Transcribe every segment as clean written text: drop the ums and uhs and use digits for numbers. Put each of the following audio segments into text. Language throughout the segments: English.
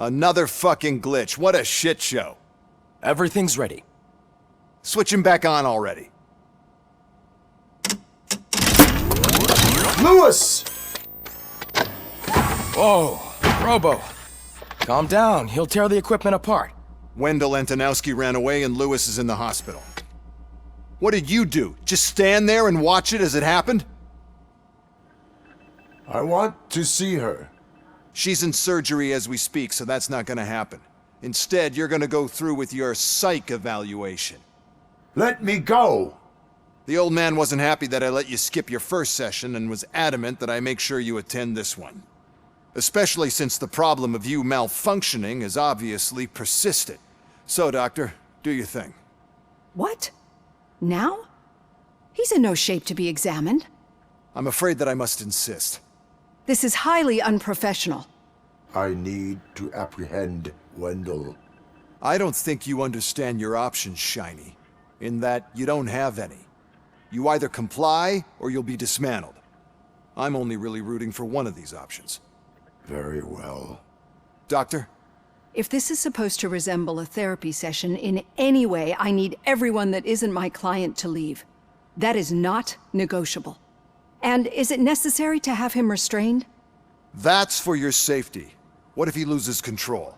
Another fucking glitch. What a shit show. Everything's ready. Switch him back on already. Lewis! Whoa, Robo. Calm down, he'll tear the equipment apart. Wendell Antonowski ran away and Lewis is in the hospital. What did you do? Just stand there and watch it as it happened? I want to see her. She's in surgery as we speak, so that's not gonna happen. Instead, you're gonna go through with your psych evaluation. Let me go! The old man wasn't happy that I let you skip your first session and was adamant that I make sure you attend this one. Especially since the problem of you malfunctioning is obviously persistent. So, Doctor, do your thing. What? Now? He's in no shape to be examined. I'm afraid that I must insist. This is highly unprofessional. I need to apprehend Wendell. I don't think you understand your options, Shiny. In that you don't have any. You either comply or you'll be dismantled. I'm only really rooting for one of these options. Very well. Doctor? If this is supposed to resemble a therapy session in any way, I need everyone that isn't my client to leave. That is not negotiable. And is it necessary to have him restrained? That's for your safety. What if he loses control?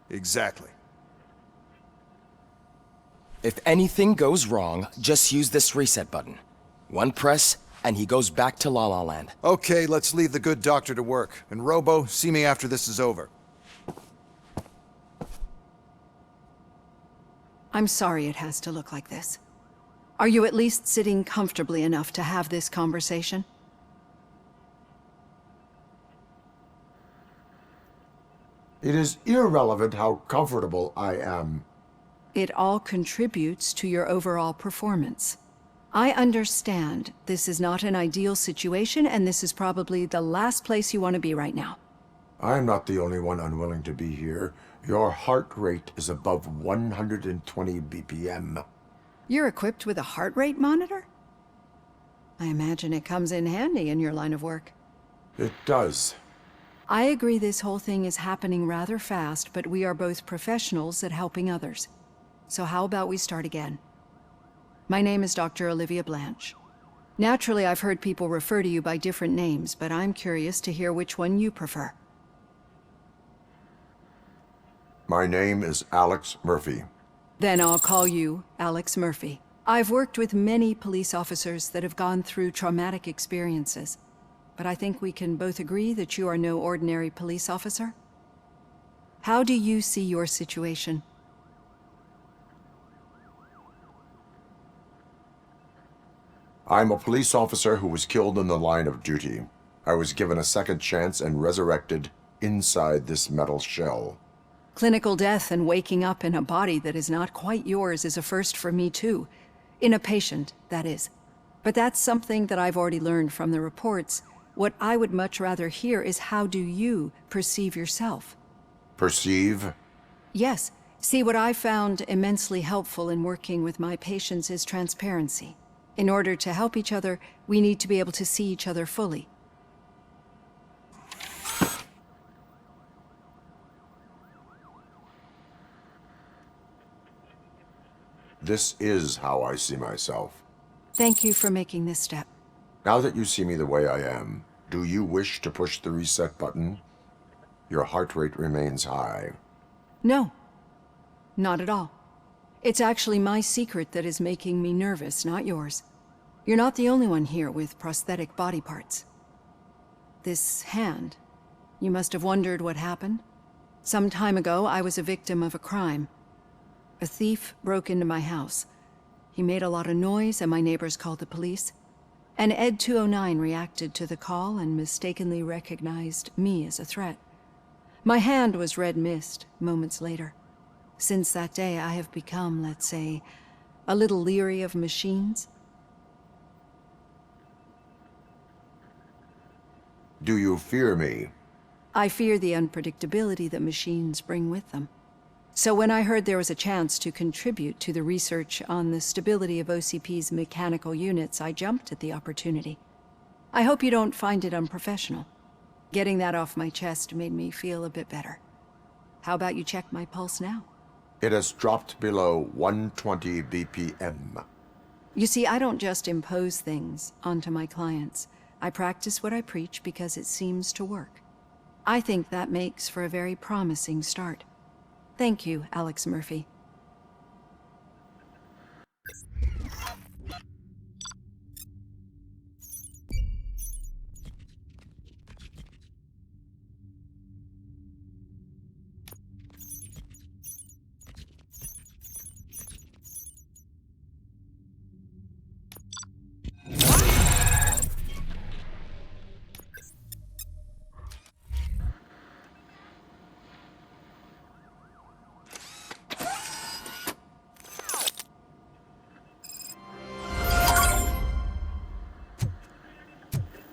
Exactly. If anything goes wrong, just use this reset button. One press, and he goes back to La La Land. Okay, let's leave the good doctor to work. And Robo, see me after this is over. I'm sorry it has to look like this. Are you at least sitting comfortably enough to have this conversation? It is irrelevant how comfortable I am. It all contributes to your overall performance. I understand this is not an ideal situation, and this is probably the last place you want to be right now. I'm not the only one unwilling to be here. Your heart rate is above 120 BPM. You're equipped with a heart rate monitor? I imagine it comes in handy in your line of work. It does. I agree this whole thing is happening rather fast, but we are both professionals at helping others. So how about we start again? My name is Dr. Olivia Blanche. Naturally, I've heard people refer to you by different names, but I'm curious to hear which one you prefer. My name is Alex Murphy. Then I'll call you Alex Murphy. I've worked with many police officers that have gone through traumatic experiences, but I think we can both agree that you are no ordinary police officer. How do you see your situation? I'm a police officer who was killed in the line of duty. I was given a second chance and resurrected inside this metal shell. Clinical death and waking up in a body that is not quite yours is a first for me too. In a patient, that is. But that's something that I've already learned from the reports. What I would much rather hear is how do you perceive yourself? Perceive? Yes. See, what I found immensely helpful in working with my patients is transparency. In order to help each other, we need to be able to see each other fully. This is how I see myself. Thank you for making this step. Now that you see me the way I am, do you wish to push the reset button? Your heart rate remains high. No, not at all. It's actually my secret that is making me nervous, not yours. You're not the only one here with prosthetic body parts. This hand, you must have wondered what happened. Some time ago, I was a victim of a crime. A thief broke into my house. He made a lot of noise and my neighbors called the police. And Ed 209 reacted to the call and mistakenly recognized me as a threat. My hand was red mist moments later. Since that day, I have become, let's say, a little leery of machines. Do you fear me? I fear the unpredictability that machines bring with them. So when I heard there was a chance to contribute to the research on the stability of OCP's mechanical units, I jumped at the opportunity. I hope you don't find it unprofessional. Getting that off my chest made me feel a bit better. How about you check my pulse now? It has dropped below 120 BPM. You see, I don't just impose things onto my clients. I practice what I preach because it seems to work. I think that makes for a very promising start. Thank you, Alex Murphy.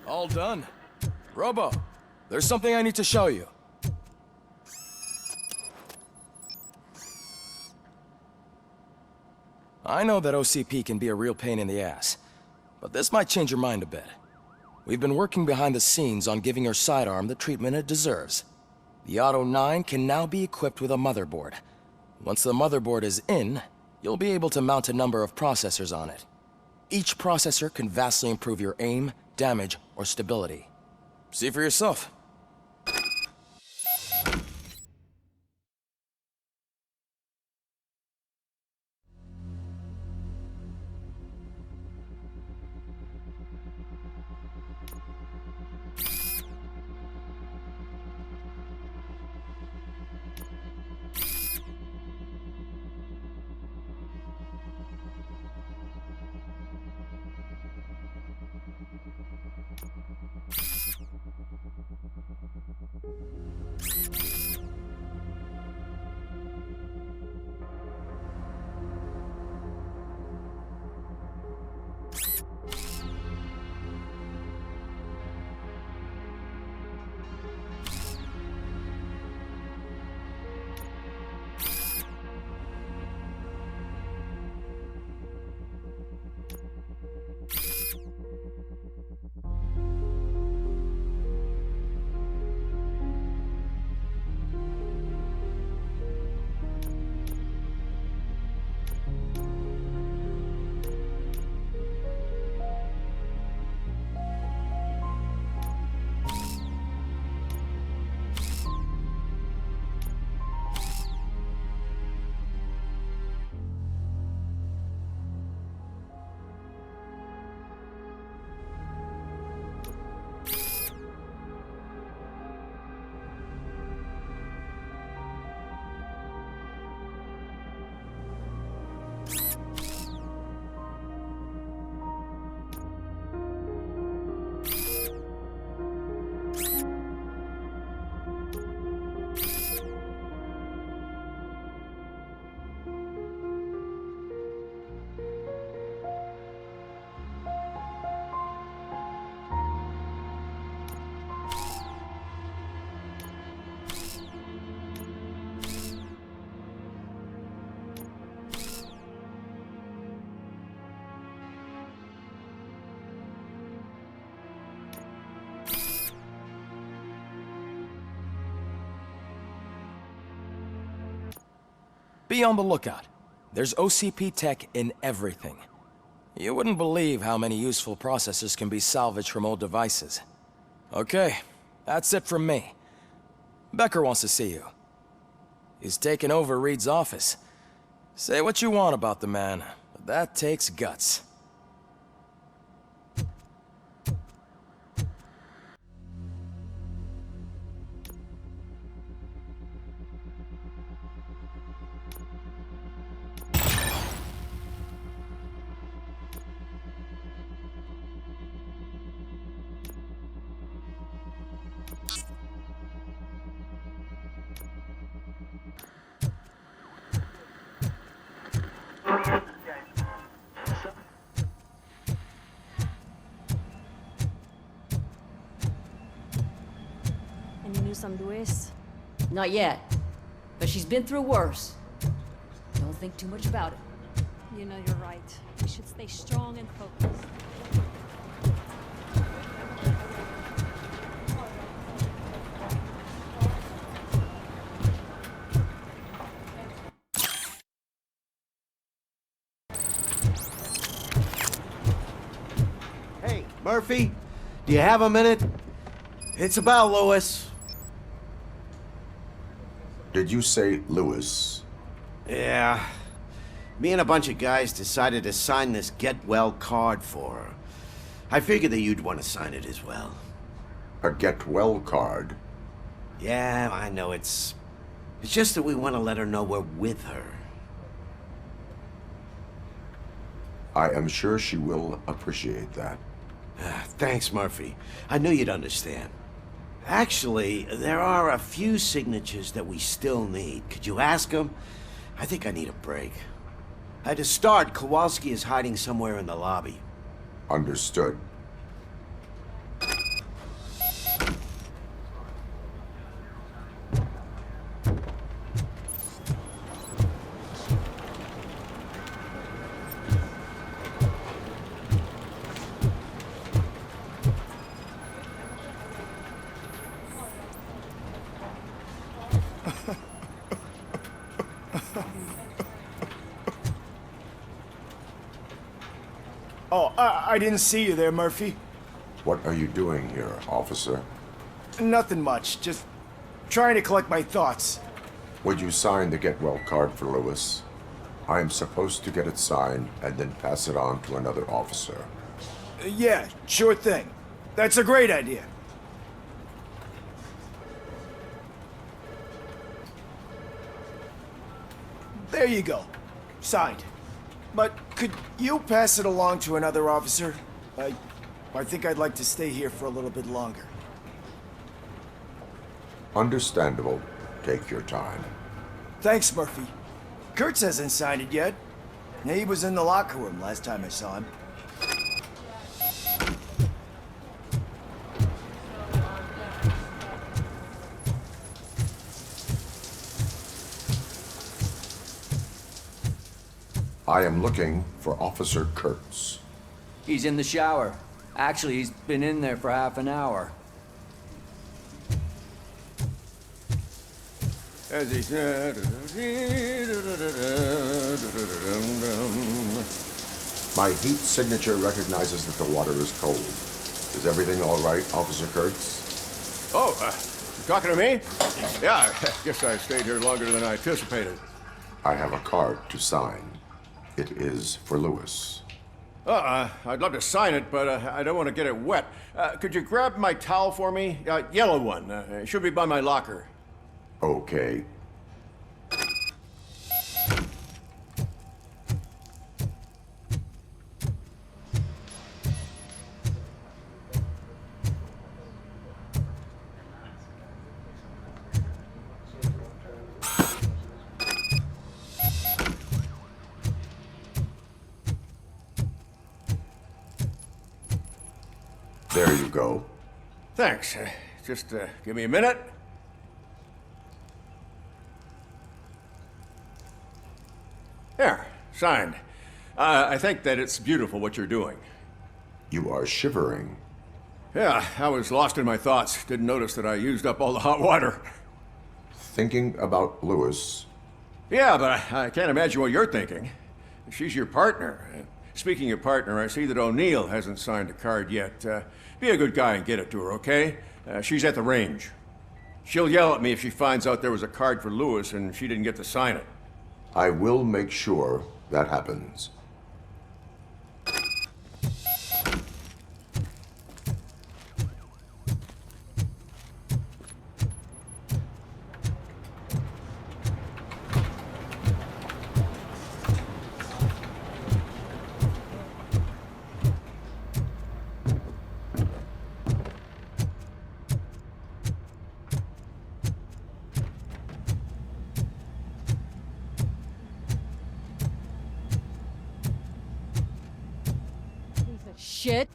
All done. Robo, there's something I need to show you. I know that OCP can be a real pain in the ass, but this might change your mind a bit. We've been working behind the scenes on giving your sidearm the treatment it deserves. The Auto 9 can now be equipped with a motherboard. Once the motherboard is in, you'll be able to mount a number of processors on it. Each processor can vastly improve your aim, damage, or stability. See for yourself. Be on the lookout. There's OCP tech in everything. You wouldn't believe how many useful processors can be salvaged from old devices. Okay, that's it from me. Becker wants to see you. He's taken over Reed's office. Say what you want about the man, but that takes guts. Any news on Luis? Not yet, but she's been through worse. Don't think too much about it. You know you're right. We should stay strong and focused. Murphy, do you have a minute? It's about Lewis. Did you say Lewis? Yeah. Me and a bunch of guys decided to sign this get well card for her. I figured that you'd want to sign it as well. A get well card? Yeah, I know it's just that we want to let her know we're with her. I am sure she will appreciate that. Thanks, Murphy. I knew you'd understand. Actually, there are a few signatures that we still need. Could you ask them? I think I need a break. To start, Kowalski is hiding somewhere in the lobby. Understood. Oh, I didn't see you there, Murphy. What are you doing here, officer? Nothing much, just trying to collect my thoughts. Would you sign the get well card for Lewis? I am supposed to get it signed and then pass it on to another officer. Yeah, sure thing. That's a great idea. There you go. Signed. But could you pass it along to another officer? I think I'd like to stay here for a little bit longer. Understandable. Take your time. Thanks, Murphy. Kurtz hasn't signed it yet. He was in the locker room last time I saw him. I am looking for Officer Kurtz. He's in the shower. Actually, he's been in there for half an hour. As he said. My heat signature recognizes that the water is cold. Is everything all right, Officer Kurtz? Oh, you talking to me? Yeah, I guess I stayed here longer than I anticipated. I have a card to sign. It is for Lewis. I'd love to sign it, but I don't want to get it wet. Could you grab my towel for me? Yellow one. It should be by my locker. Okay. There you go. Thanks. Just give me a minute. There, signed. I think that it's beautiful what you're doing. You are shivering. Yeah, I was lost in my thoughts. Didn't notice that I used up all the hot water. Thinking about Lewis. Yeah, but I can't imagine what you're thinking. She's your partner. Speaking of partner, I see that O'Neill hasn't signed a card yet. Be a good guy and get it to her, okay? She's at the range. She'll yell at me if she finds out there was a card for Lewis and she didn't get to sign it. I will make sure that happens. Shit.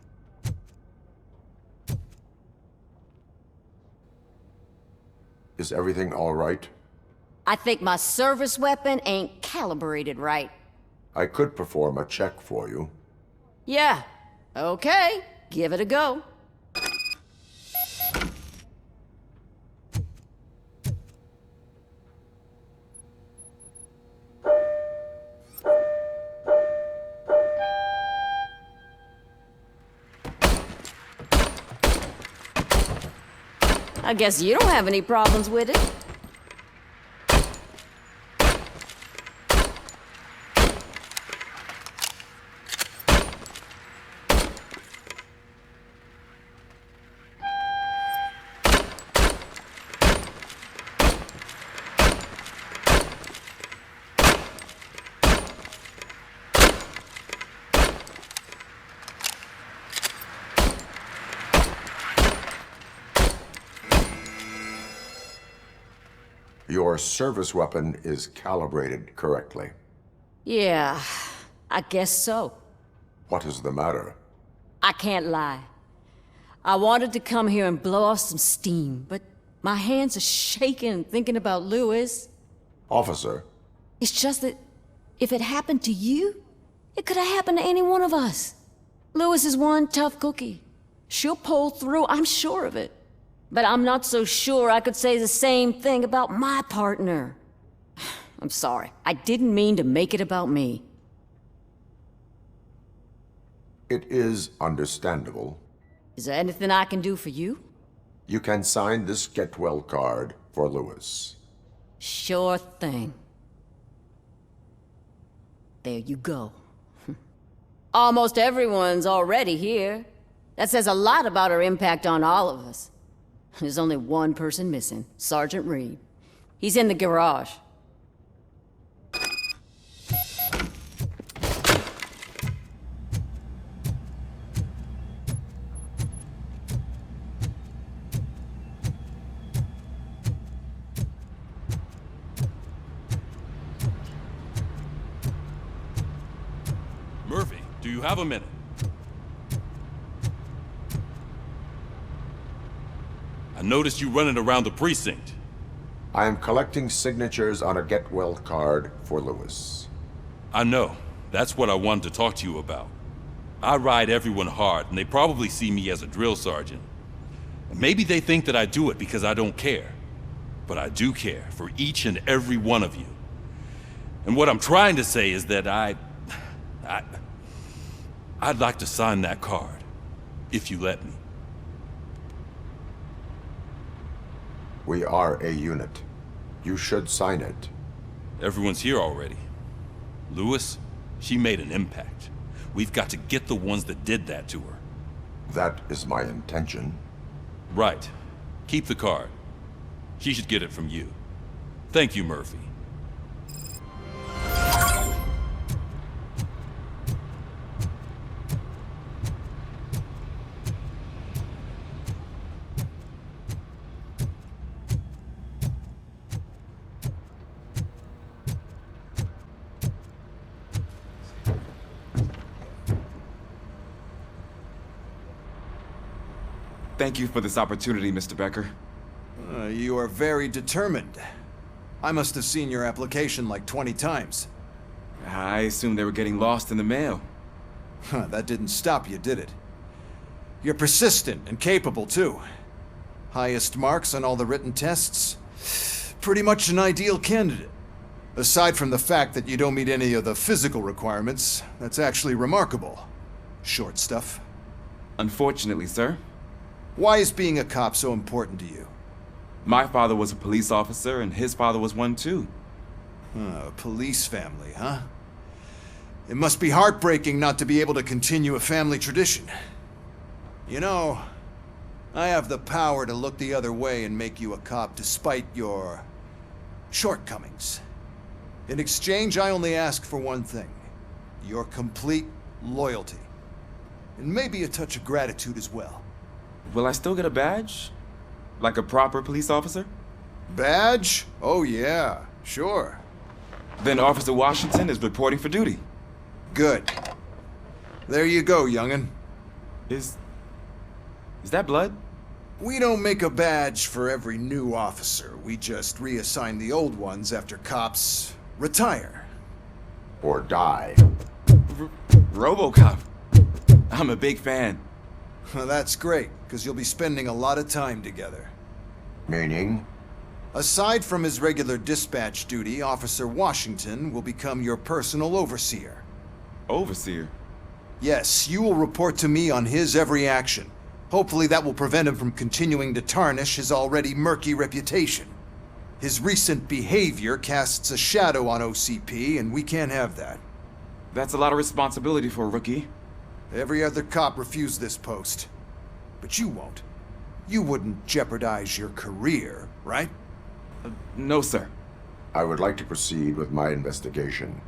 Is everything all right? I think my service weapon ain't calibrated right. I could perform a check for you. Yeah. Okay. Give it a go. I guess you don't have any problems with it. Your service weapon is calibrated correctly. Yeah, I guess so. What is the matter? I can't lie. I wanted to come here and blow off some steam, but my hands are shaking thinking about Lewis. Officer, It's just that if it happened to you, it could have happened to any one of us. Lewis is one tough cookie. She'll pull through, I'm sure of it. But I'm not so sure I could say the same thing about my partner. I'm sorry. I didn't mean to make it about me. it is understandable. Is there anything I can do for you? You can sign this get well card for Lewis. Sure thing. There you go. Almost everyone's already here. That says a lot about her impact on all of us. There's only one person missing, Sergeant Reed. He's in the garage. Murphy, do you have a minute? I noticed you running around the precinct. I am collecting signatures on a get well card for Lewis. I know. That's what I wanted to talk to you about. I ride everyone hard, and they probably see me as a drill sergeant. And maybe they think that I do it because I don't care. But I do care for each and every one of you. And what I'm trying to say is that I'd like to sign that card, if you let me. We are a unit. You should sign it. Everyone's here already. Lewis, she made an impact. We've got to get the ones that did that to her. That is my intention. Right. Keep the card. She should get it from you. Thank you, Murphy. Thank you for this opportunity, Mr. Becker. You are very determined. I must have seen your application like 20 times. I assumed they were getting lost in the mail. That didn't stop you, did it? You're persistent and capable, too. Highest marks on all the written tests. Pretty much an ideal candidate. Aside from the fact that you don't meet any of the physical requirements, that's actually remarkable. Short stuff. Unfortunately, sir. Why is being a cop so important to you? My father was a police officer, and his father was one too. A police family, huh? It must be heartbreaking not to be able to continue a family tradition. You know, I have the power to look the other way and make you a cop despite your shortcomings. In exchange, I only ask for one thing. Your complete loyalty. And maybe a touch of gratitude as well. Will I still get a badge? Like a proper police officer? Badge? Oh yeah, sure. Then Officer Washington is reporting for duty. Good. There you go, young'un. Is that blood? We don't make a badge for every new officer. We just reassign the old ones after cops retire. Or die. Robocop. I'm a big fan. Well, that's great, because you'll be spending a lot of time together. Meaning? Aside from his regular dispatch duty, Officer Washington will become your personal overseer. Overseer? Yes, you will report to me on his every action. Hopefully that will prevent him from continuing to tarnish his already murky reputation. His recent behavior casts a shadow on OCP, and we can't have that. That's a lot of responsibility for a rookie. Every other cop refused this post. But you won't. You wouldn't jeopardize your career, right? No, sir. I would like to proceed with my investigation,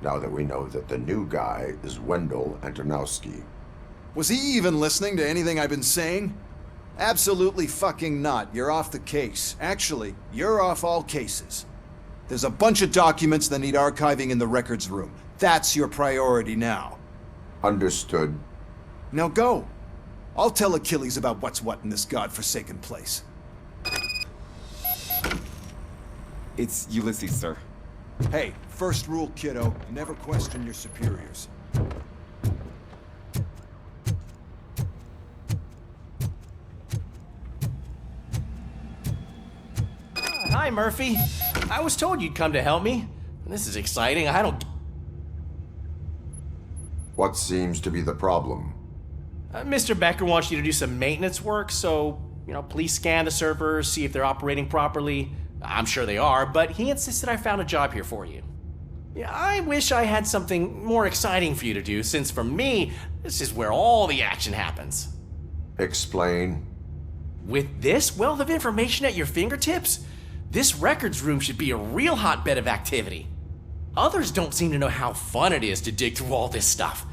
now that we know that the new guy is Wendell Antonowski. Was he even listening to anything I've been saying? Absolutely fucking not. You're off the case. Actually, you're off all cases. There's a bunch of documents that need archiving in the records room. That's your priority now. Understood. Now go. I'll tell Achilles about what's what in this godforsaken place. It's Ulysses, sir. Hey, first rule, kiddo, never question your superiors. Hi, Murphy. I was told you'd come to help me. This is exciting. I don't... What seems to be the problem? Mr. Becker wants you to do some maintenance work, so, please scan the servers, see if they're operating properly. I'm sure they are, but he insisted I found a job here for you. Yeah, I wish I had something more exciting for you to do, since for me, this is where all the action happens. Explain. With this wealth of information at your fingertips, this records room should be a real hotbed of activity. Others don't seem to know how fun it is to dig through all this stuff.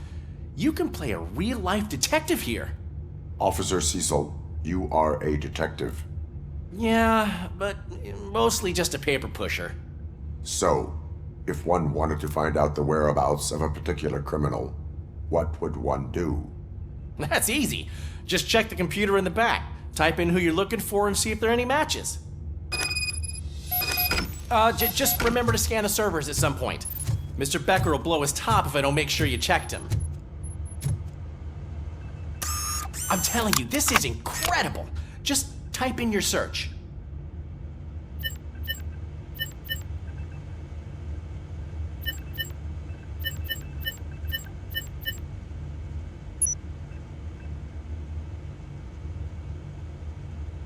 You can play a real-life detective here. Officer Cecil, you are a detective. Yeah, but mostly just a paper pusher. So, if one wanted to find out the whereabouts of a particular criminal, what would one do? That's easy. Just check the computer in the back, type in who you're looking for, and see if there are any matches. Just remember to scan the servers at some point. Mr. Becker will blow his top if I don't make sure you checked him. I'm telling you, this is incredible. Just type in your search.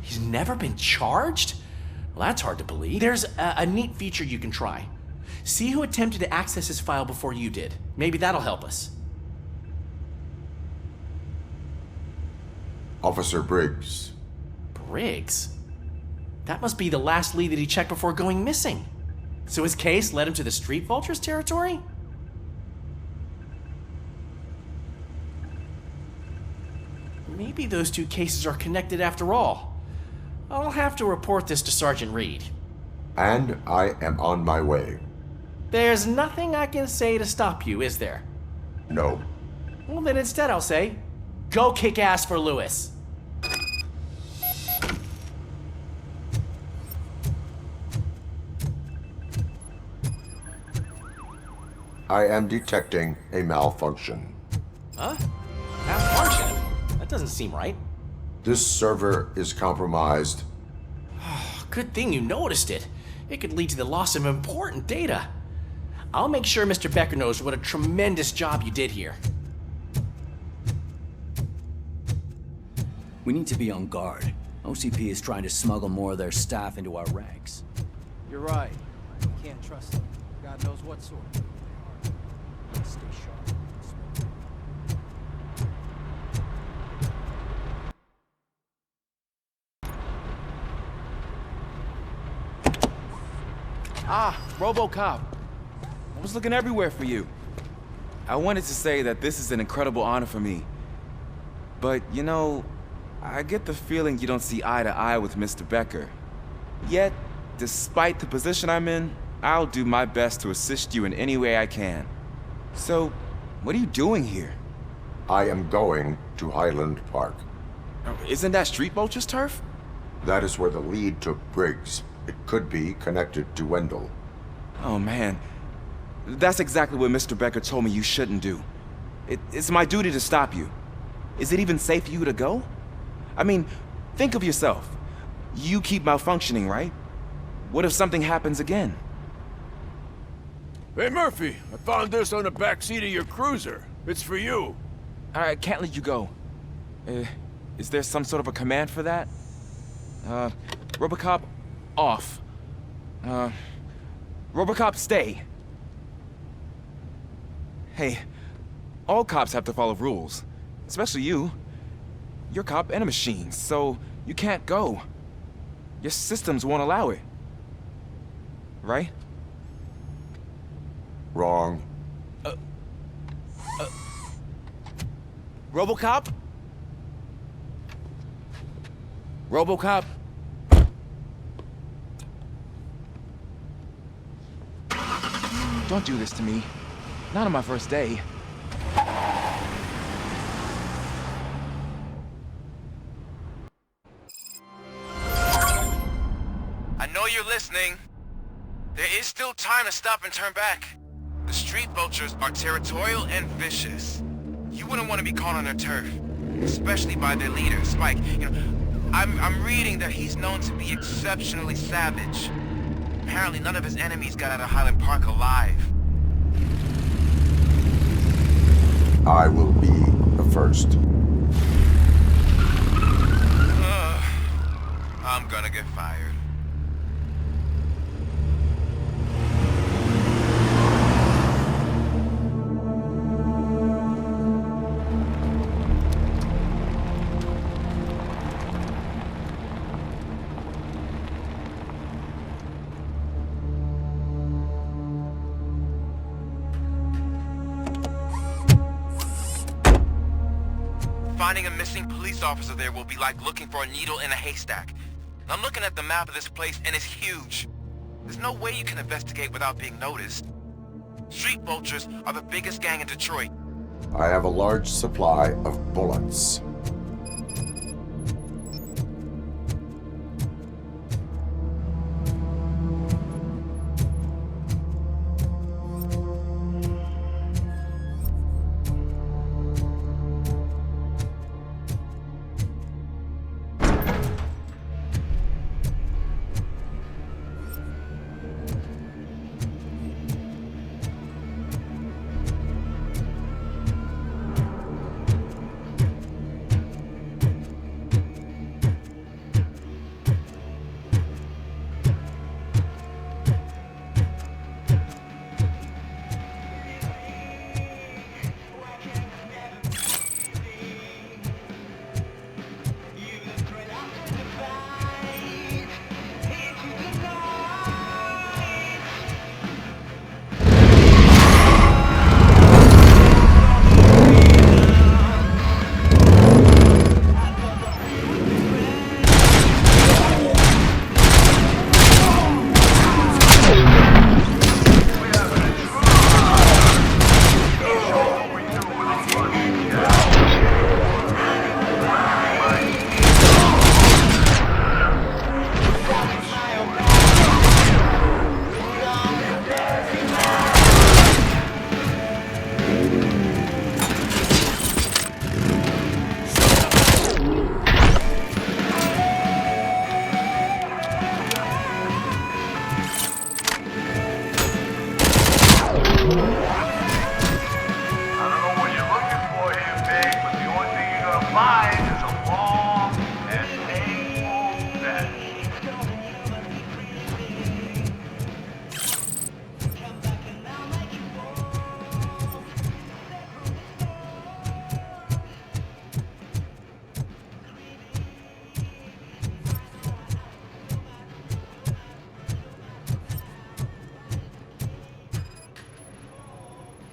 He's never been charged? Well, that's hard to believe. There's a neat feature you can try. See who attempted to access his file before you did. Maybe that'll help us. Officer Briggs. Briggs? That must be the last lead that he checked before going missing. So his case led him to the Street Vultures territory? Maybe those two cases are connected after all. I'll have to report this to Sergeant Reed. And I am on my way. There's nothing I can say to stop you, is there? No. Well, then instead I'll say, go kick ass for Lewis. I am detecting a malfunction. Huh? Malfunction? That doesn't seem right. This server is compromised. Good thing you noticed it. It could lead to the loss of important data. I'll make sure Mr. Becker knows what a tremendous job you did here. We need to be on guard. OCP is trying to smuggle more of their staff into our ranks. You're right. You can't trust them. God knows what sort. Let's stay sharp. Ah, Robocop. I was looking everywhere for you. I wanted to say that this is an incredible honor for me. But, I get the feeling you don't see eye to eye with Mr. Becker. Yet, despite the position I'm in, I'll do my best to assist you in any way I can. So, what are you doing here? I am going to Highland Park. Isn't that Street Vulture's turf? That is where the lead took Briggs. It could be connected to Wendell. Oh, man. That's exactly what Mr. Becker told me you shouldn't do. It's my duty to stop you. Is it even safe for you to go? I mean, think of yourself. You keep malfunctioning, right? What if something happens again? Hey, Murphy, I found this on the back seat of your cruiser. It's for you. I can't let you go. Is there some sort of a command for that? Robocop, off. Robocop, stay. Hey, all cops have to follow rules. Especially you. You're a cop and a machine, so you can't go. Your systems won't allow it. Right? Wrong. Robocop? Robocop? Don't do this to me. Not on my first day. I know you're listening. There is still time to stop and turn back. The street vultures are territorial and vicious. You wouldn't want to be caught on their turf, especially by their leader, Spike. You know, I'm reading that he's known to be exceptionally savage. Apparently none of his enemies got out of Highland Park alive. I will be the first. I'm gonna get fired. Finding a missing police officer there will be like looking for a needle in a haystack. I'm looking at the map of this place and it's huge. There's no way you can investigate without being noticed. Street vultures are the biggest gang in Detroit. I have a large supply of bullets.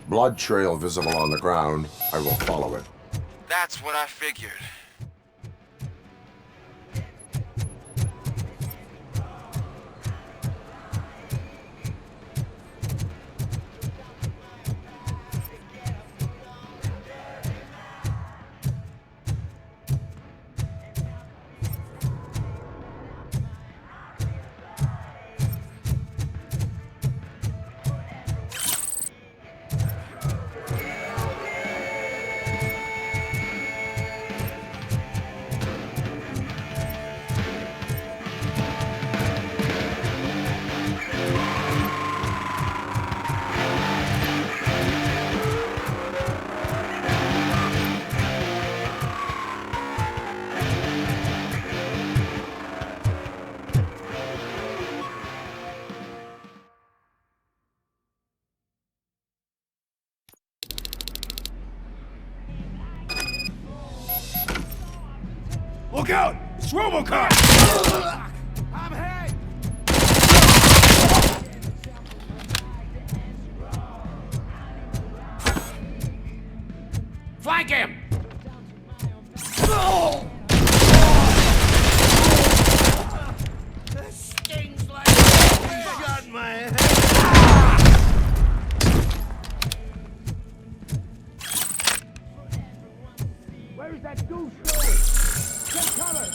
Blood trail visible on the ground. I will follow it. That's what I figured. Look out! It's Robocop! I'm hit! Flank him! This stings like a shot in my head. Where's that goose going? Get cover!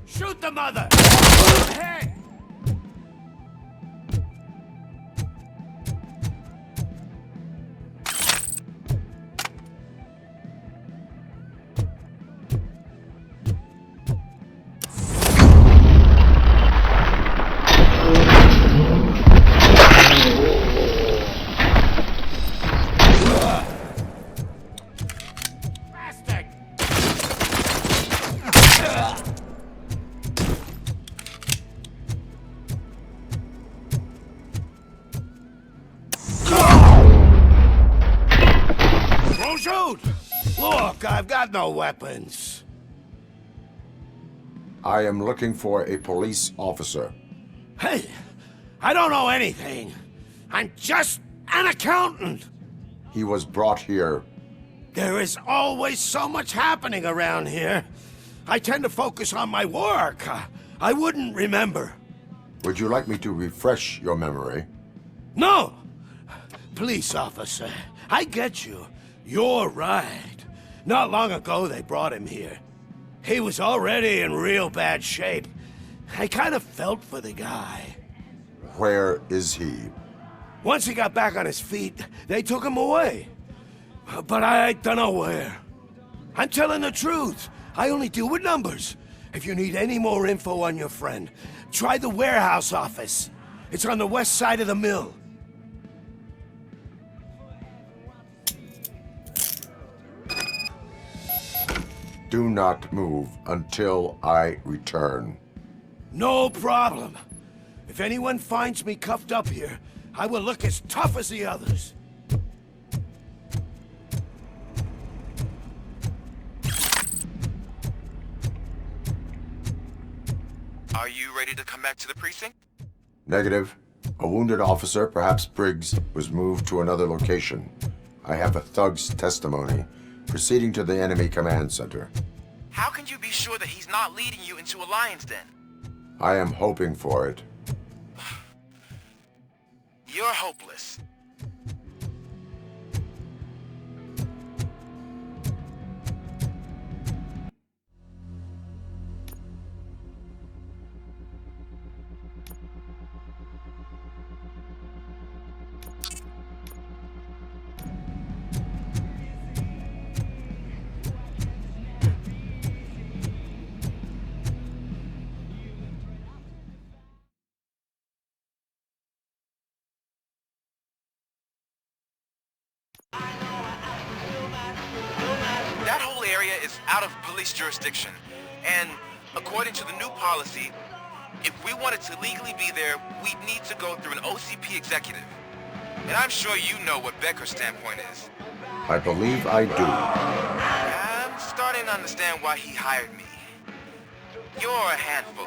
Shoot the mother! Hey! Shoot! Look, I've got no weapons. I am looking for a police officer. Hey, I don't know anything. I'm just an accountant. He was brought here. There is always so much happening around here. I tend to focus on my work. I wouldn't remember. Would you like me to refresh your memory? No! Police officer, I get you. You're right. Not long ago, they brought him here. He was already in real bad shape. I kind of felt for the guy. Where is he? Once he got back on his feet, they took him away. But I don't know where. I'm telling the truth. I only deal with numbers. If you need any more info on your friend, try the warehouse office. It's on the west side of the mill. Do not move until I return. No problem. If anyone finds me cuffed up here, I will look as tough as the others. Are you ready to come back to the precinct? Negative. A wounded officer, perhaps Briggs, was moved to another location. I have a thug's testimony. Proceeding to the enemy command center. How can you be sure that he's not leading you into a lion's den? I am hoping for it. You're hopeless. That whole area is out of police jurisdiction, and according to the new policy, if we wanted to legally be there, we'd need to go through an OCP executive. And I'm sure you know what Becker's standpoint is. I believe I do. I'm starting to understand why he hired me. You're a handful.